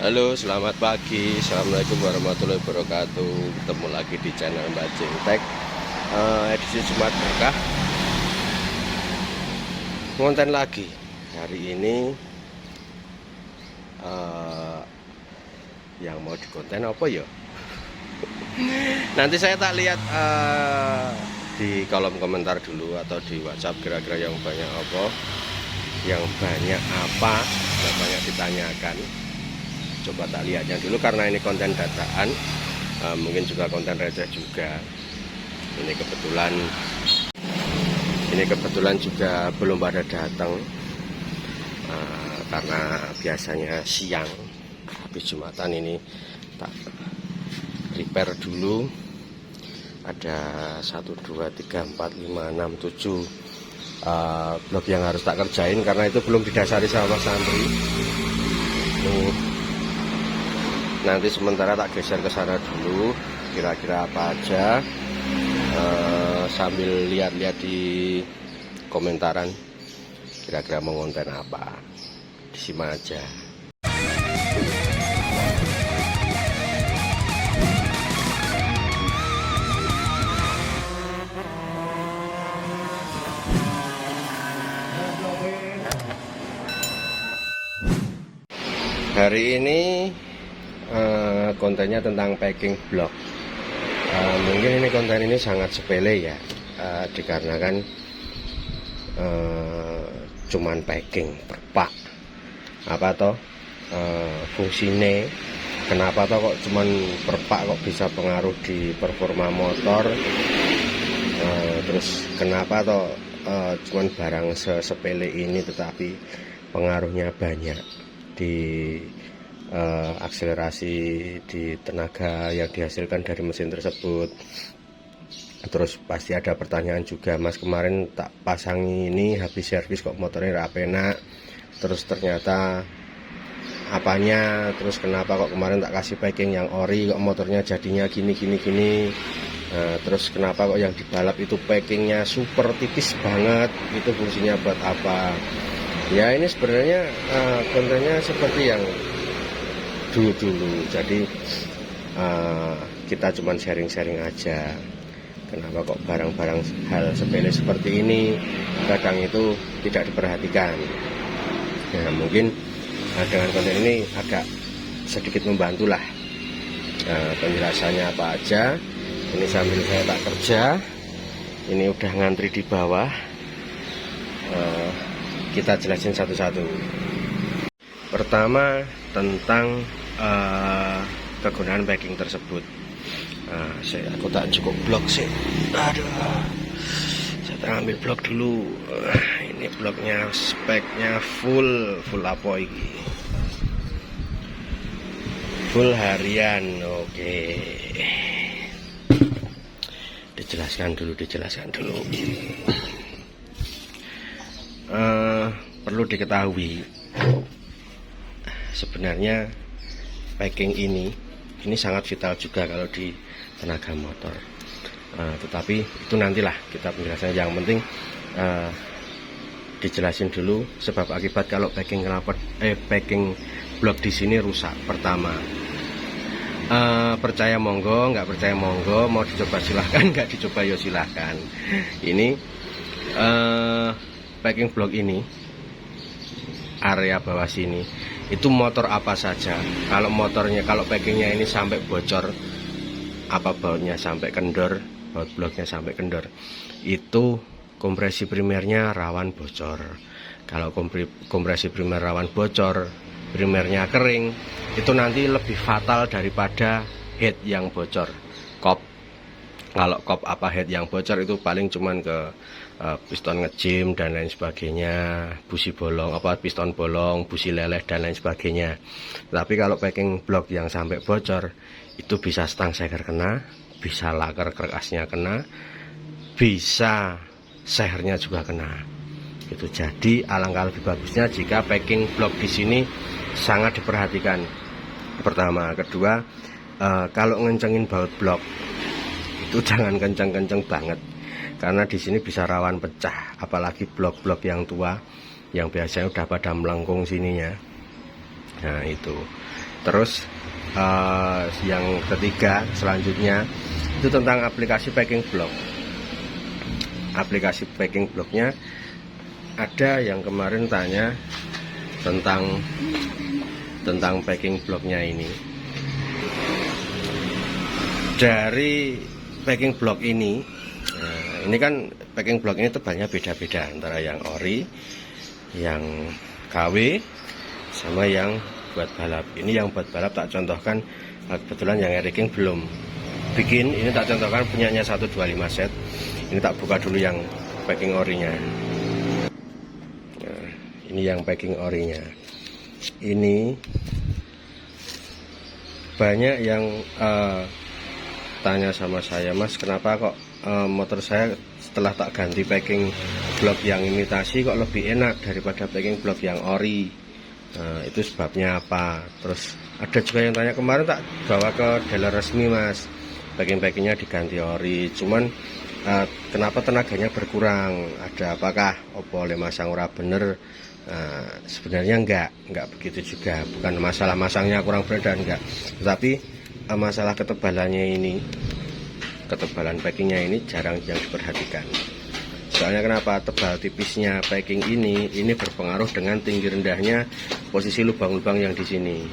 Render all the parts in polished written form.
Halo, selamat pagi. Assalamualaikum warahmatullahi wabarakatuh. Ketemu lagi di channel Bajing Tech, edisi Jumat Berkah. Konten lagi hari ini. Yang mau dikonten apa ya? Nanti saya tak lihat di kolom komentar dulu atau di WhatsApp kira-kira yang banyak apa, yang banyak apa, yang banyak ditanyakan. Coba tak lihatnya dulu karena ini konten dataan, mungkin juga konten receh juga. Ini kebetulan juga belum pada datang, karena biasanya siang. Habis Jumatan ini tak repair dulu. Ada 1, 2, 3, 4, 5, 6, 7 blok yang harus tak kerjain karena itu belum didasari sama santri. Nanti sementara tak geser ke sana dulu, kira-kira apa aja, sambil lihat-lihat di komentaran kira-kira mau konten apa. Disimak aja. Hari ini kontennya tentang packing blok. Mungkin ini konten ini sangat sepele ya, dikarenakan cuman packing perpak. Apa toh fungsinya? Kenapa toh kok cuman perpak kok bisa pengaruh di performa motor? Terus kenapa toh cuman barang sepele ini tetapi pengaruhnya banyak di akselerasi, di tenaga yang dihasilkan dari mesin tersebut. Terus pasti ada pertanyaan juga, Mas kemarin tak pasangi ini habis servis kok motornya gak enak, terus ternyata apanya, terus kenapa kok kemarin tak kasih packing yang ori kok motornya jadinya gini. Terus kenapa kok yang dibalap itu packingnya super tipis banget, itu fungsinya buat apa? Ya ini sebenarnya kontennya seperti yang dulu. Jadi kita cuman sharing-sharing aja. Kenapa kok barang-barang hal sepele seperti ini kadang itu tidak diperhatikan. Ya mungkin dengan konten ini agak sedikit membantulah, penjelasannya apa aja. Ini sambil saya tak kerja, ini udah ngantri di bawah, kita jelasin satu-satu. Pertama tentang kegunaan packing tersebut. Aku tak cukup blok sih. Aduh, saya tak ambil blok dulu. Ini bloknya speknya full apa ini? Full harian. Oke. Dijelaskan dulu. Perlu diketahui sebenarnya packing ini sangat vital juga kalau di tenaga motor. Tetapi itu nantilah kita penjelasannya. Yang penting dijelasin dulu sebab akibat kalau packing blok di sini rusak. Pertama, percaya monggo, nggak percaya monggo, mau dicoba silahkan, nggak dicoba ya silahkan. Ini packing blok ini, area bawah sini itu motor apa saja, kalau packingnya ini sampai bocor, apa bautnya sampai kendor, baut bloknya sampai kendor, itu kompresi primernya rawan bocor. Kalau kompresi primer rawan bocor, primernya kering, itu nanti lebih fatal daripada head yang bocor, kop. Kalau kop apa head yang bocor itu paling cuman ke piston ngejim dan lain sebagainya, busi bolong, piston bolong, busi leleh dan lain sebagainya. Tapi kalau packing blok yang sampai bocor, itu bisa stang seher kena, bisa laker kerkasnya kena, bisa sehernya juga kena. Itu jadi alangkah lebih bagusnya jika packing blok di sini sangat diperhatikan. Pertama, kedua, kalau ngencengin baut blok itu jangan kenceng-kenceng banget. Karena di sini bisa rawan pecah, apalagi blok-blok yang tua yang biasanya udah pada melengkung sininya. Nah itu Terus yang ketiga selanjutnya itu tentang aplikasi packing block. Aplikasi packing blocknya ada yang kemarin tanya tentang packing blocknya ini. Dari packing block ini, ini kan packing block ini tebalnya beda-beda antara yang ori, yang KW, sama yang buat balap. Ini yang buat balap tak contohkan, kebetulan yang Eriking belum bikin. Ini tak contohkan punyanya 125 set. Ini tak buka dulu yang packing orinya. Nah, ini yang packing orinya. Ini banyak yang tanya sama saya, Mas, kenapa kok motor saya setelah tak ganti packing block yang imitasi kok lebih enak daripada packing block yang ori? Itu sebabnya apa? Terus ada juga yang tanya, kemarin tak bawa ke dealer resmi, Mas, packing-packingnya diganti ori, cuman kenapa tenaganya berkurang? Ada apakah opo oleh masang ora bener? Sebenarnya enggak begitu juga, bukan masalah masangnya kurang benar, enggak, tetapi masalah ketebalannya ini, ketebalan packingnya ini jarang yang diperhatikan. Soalnya kenapa? Tebal tipisnya packing ini berpengaruh dengan tinggi rendahnya posisi lubang-lubang yang di sini.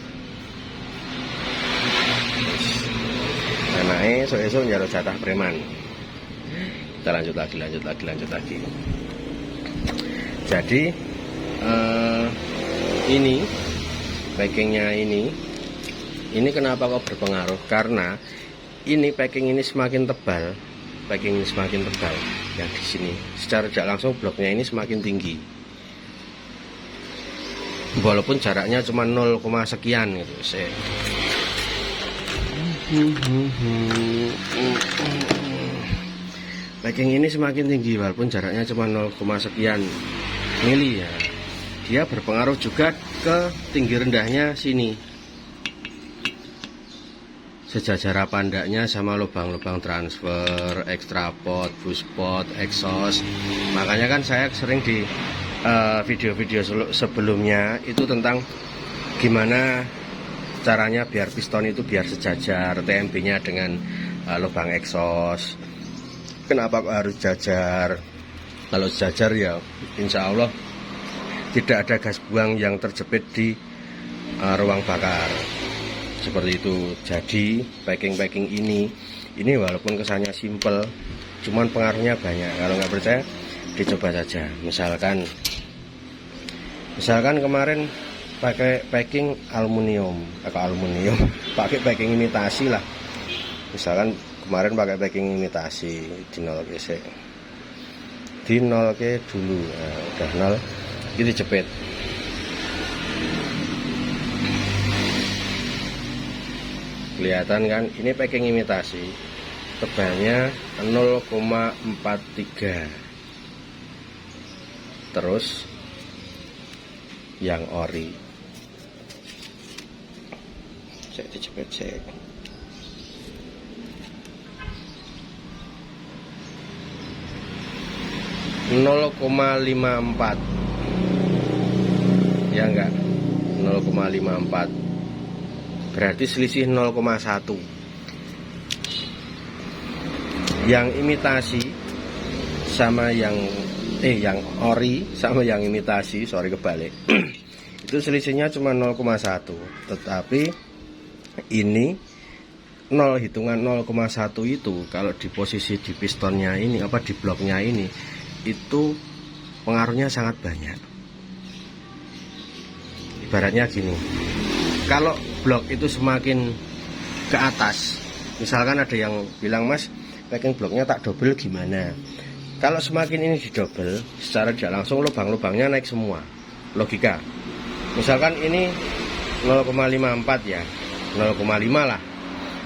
Anaknya esok-esok nyaruh jatah preman. Kita lanjut lagi. Jadi ini packingnya ini kenapa kok berpengaruh? Karena ini packing ini semakin tebal, yang di sini secara tidak langsung bloknya ini semakin tinggi, walaupun jaraknya cuma 0, sekian gitu. Packing ini semakin tinggi walaupun jaraknya cuma 0, sekian mili ya. Dia berpengaruh juga ke tinggi rendahnya sini, sejajar pandaknya sama lubang-lubang transfer, extra pot, boost pot, exhaust. Makanya kan saya sering di video-video sebelumnya itu tentang gimana caranya biar piston itu biar sejajar TMB-nya dengan lubang exhaust. Kenapa kok harus jajar? Kalau sejajar ya insya Allah tidak ada gas buang yang terjepit di ruang bakar. Seperti itu. Jadi packing ini walaupun kesannya simple, cuman pengaruhnya banyak. Kalau nggak percaya dicoba saja. Misalkan kemarin pakai packing aluminium, pakai packing imitasi lah. Misalkan kemarin pakai packing imitasi di 0 ke dulu. Nah, udah 0 itu jepit. Kelihatan kan, ini packing imitasi, tebalnya 0,43. Terus yang ori, saya dijepit cek. (0,54) ya enggak, 0,54, berarti selisih 0,1. Yang imitasi sama yang ori sama yang imitasi, kebalik itu selisihnya cuma 0,1. Tetapi ini 0 hitungan 0,1 itu kalau di posisi di pistonnya ini, di bloknya ini, itu pengaruhnya sangat banyak. Ibaratnya gini, kalau blok itu semakin ke atas, misalkan ada yang bilang, Mas, packing bloknya tak double gimana? Kalau semakin ini didouble, secara tidak langsung lubang-lubangnya naik semua. Logika. Misalkan ini 0,54 ya, 0,5 lah.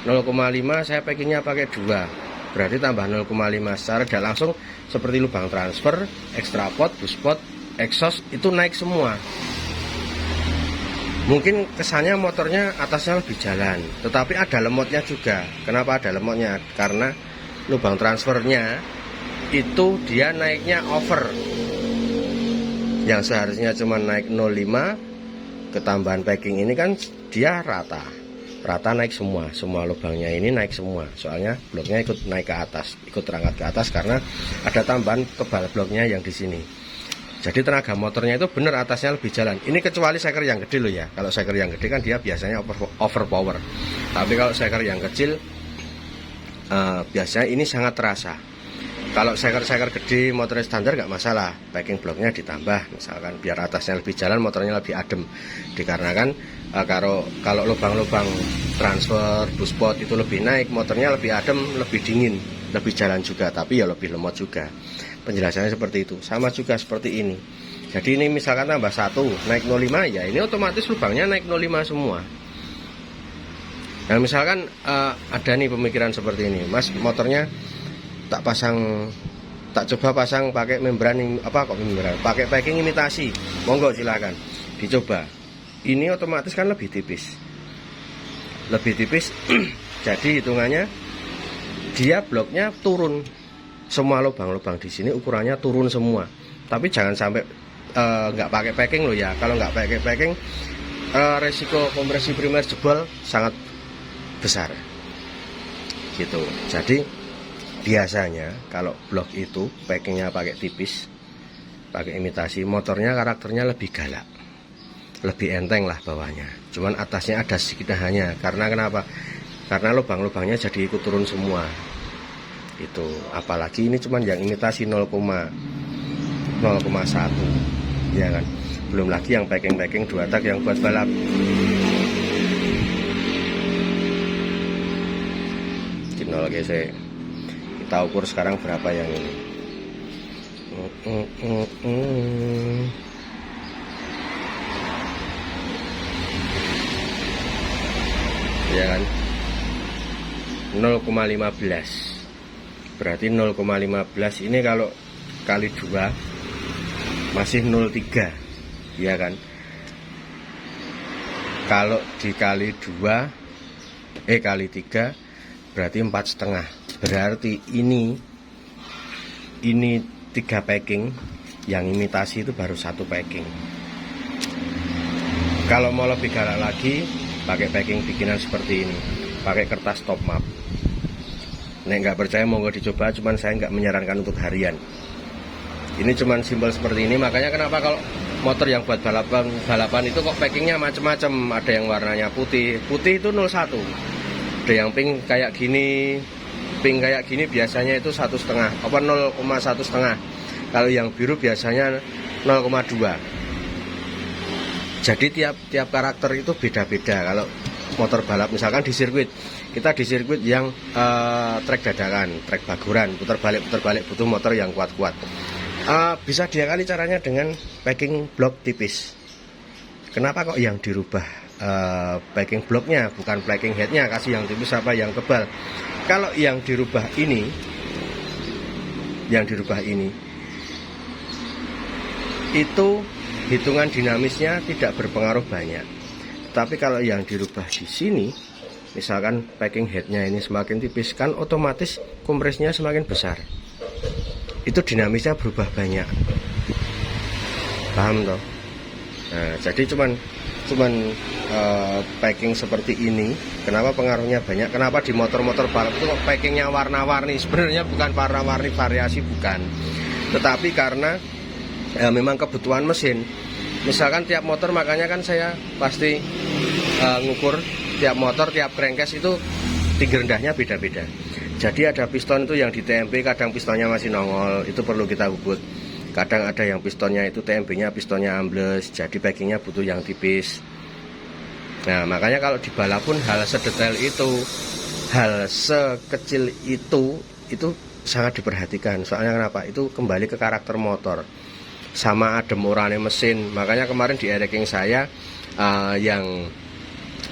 0,5 saya packingnya pakai 2, berarti tambah 0,5. Secara tidak langsung seperti lubang transfer, extra pot, boost pot, exhaust itu naik semua. Mungkin kesannya motornya atasnya lebih jalan, tetapi ada lemotnya juga. Kenapa ada lemotnya? Karena lubang transfernya itu dia naiknya over. Yang seharusnya cuma naik 0,5 ketambahan packing ini kan dia rata naik semua lubangnya ini naik semua, soalnya bloknya ikut naik ke atas, ikut terangkat ke atas karena ada tambahan kebal bloknya yang di sini. Jadi tenaga motornya itu benar atasnya lebih jalan. Ini kecuali seker yang gede loh ya. Kalau seker yang gede kan dia biasanya overpower. Tapi kalau seker yang kecil biasanya ini sangat terasa. Kalau seker gede motornya standar nggak masalah, packing bloknya ditambah misalkan biar atasnya lebih jalan, motornya lebih adem. Dikarenakan kalau lubang-lubang transfer, buspot itu lebih naik, motornya lebih adem, lebih dingin, lebih jalan juga, tapi ya lebih lemot juga. Penjelasannya seperti itu. Sama juga seperti ini. Jadi ini misalkan tambah 1 naik 05, ya ini otomatis lubangnya naik 05 semua. Nah misalkan ada nih pemikiran seperti ini, Mas, motornya tak coba pasang pakai membran, pakai packing imitasi, monggo silakan dicoba. Ini otomatis kan lebih tipis jadi hitungannya dia bloknya turun semua, lubang-lubang di sini ukurannya turun semua. Tapi jangan sampai nggak pakai packing loh ya. Kalau nggak pakai packing resiko kompresi primer jebol sangat besar gitu. Jadi biasanya kalau blok itu packingnya pakai tipis, pakai imitasi, motornya karakternya lebih galak, lebih enteng lah bawahnya. Cuman atasnya ada sedikit hanya. Karena kenapa? Karena lubang-lubangnya jadi ikut turun semua. Itu apalagi ini cuman yang imitasi 0,1 ya kan. Belum lagi yang packing 2 tak yang buat balap. Nol GC. Kita ukur sekarang berapa yang ini. Ya kan 0,15. Berarti 0,15 ini kalau kali 2 masih 0,3 ya kan. Kalau dikali 2 kali 3 berarti 4,5. Berarti ini 3 packing, yang imitasi itu baru 1 packing. Kalau mau lebih galak lagi, pakai packing bikinan seperti ini, pakai kertas top map. Nek nggak percaya monggo dicoba, cuman saya nggak menyarankan untuk harian. Ini cuman simpel seperti ini. Makanya kenapa kalau motor yang buat balapan itu kok packingnya macam-macam. Ada yang warnanya putih itu 01. Ada yang pink kayak gini, biasanya itu 1,5 apa 0,1,5. Kalau yang biru biasanya 0,2. Jadi tiap karakter itu beda-beda. Kalau motor balap misalkan di sirkuit, kita di sirkuit yang trek dadakan, trek baguran, putar balik butuh motor yang kuat-kuat. Bisa diakali caranya dengan packing blok tipis. Kenapa kok yang dirubah packing bloknya, bukan packing headnya, kasih yang tipis apa yang tebal? Kalau yang dirubah ini itu hitungan dinamisnya tidak berpengaruh banyak. Tapi kalau yang dirubah di sini, misalkan packing headnya ini semakin tipis, kan otomatis kompresnya semakin besar. Itu dinamisnya berubah banyak. Paham toh? Nah, jadi cuman packing seperti ini, kenapa pengaruhnya banyak? Kenapa di motor-motor balap itu kok packingnya warna-warni? Sebenarnya bukan warna-warni variasi, bukan. Tetapi karena memang kebutuhan mesin. Misalkan tiap motor, makanya kan saya pasti ngukur tiap motor, tiap crankcase itu tinggi rendahnya beda-beda. Jadi ada piston itu yang di TMP, kadang pistonnya masih nongol, itu perlu kita ubut. Kadang ada yang pistonnya itu TMP-nya pistonnya ambles, jadi packingnya butuh yang tipis. Nah makanya kalau di balap pun hal sedetail itu, hal sekecil itu sangat diperhatikan. Soalnya kenapa? Itu kembali ke karakter motor sama adem orane mesin. Makanya kemarin di ranking saya yang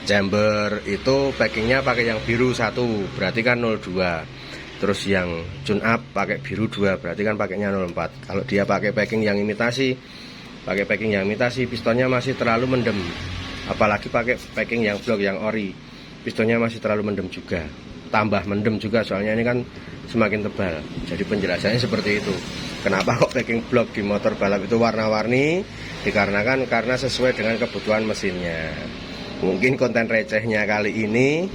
chamber itu packingnya pakai yang biru 1, berarti kan 02. Terus yang tune up pakai biru 2, berarti kan pakainya 04. Kalau dia pakai packing yang imitasi, pistonnya masih terlalu mendem. Apalagi pakai packing yang blok, yang ori, pistonnya masih terlalu mendem juga. Tambah mendem juga, soalnya ini kan semakin tebal. Jadi penjelasannya seperti itu. Kenapa kok packing blok di motor balap itu warna-warni? Dikarenakan karena sesuai dengan kebutuhan mesinnya. Mungkin konten recehnya kali ini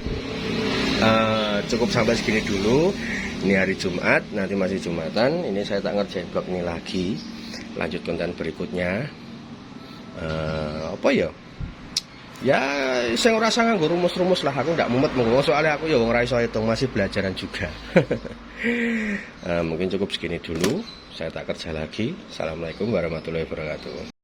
cukup sampai segini dulu. Ini hari Jumat, nanti masih Jumatan. Ini saya tak ngerjain blok ini lagi. Lanjut konten berikutnya. Apa ya? Ya, saya ngerasa nganggo rumus-rumus lah. Aku ndak mumet menggo, soalnya aku ya wong ra iso hitung, masih belajaran juga. Mungkin cukup segini dulu. Saya tak kerja lagi. Assalamualaikum warahmatullahi wabarakatuh.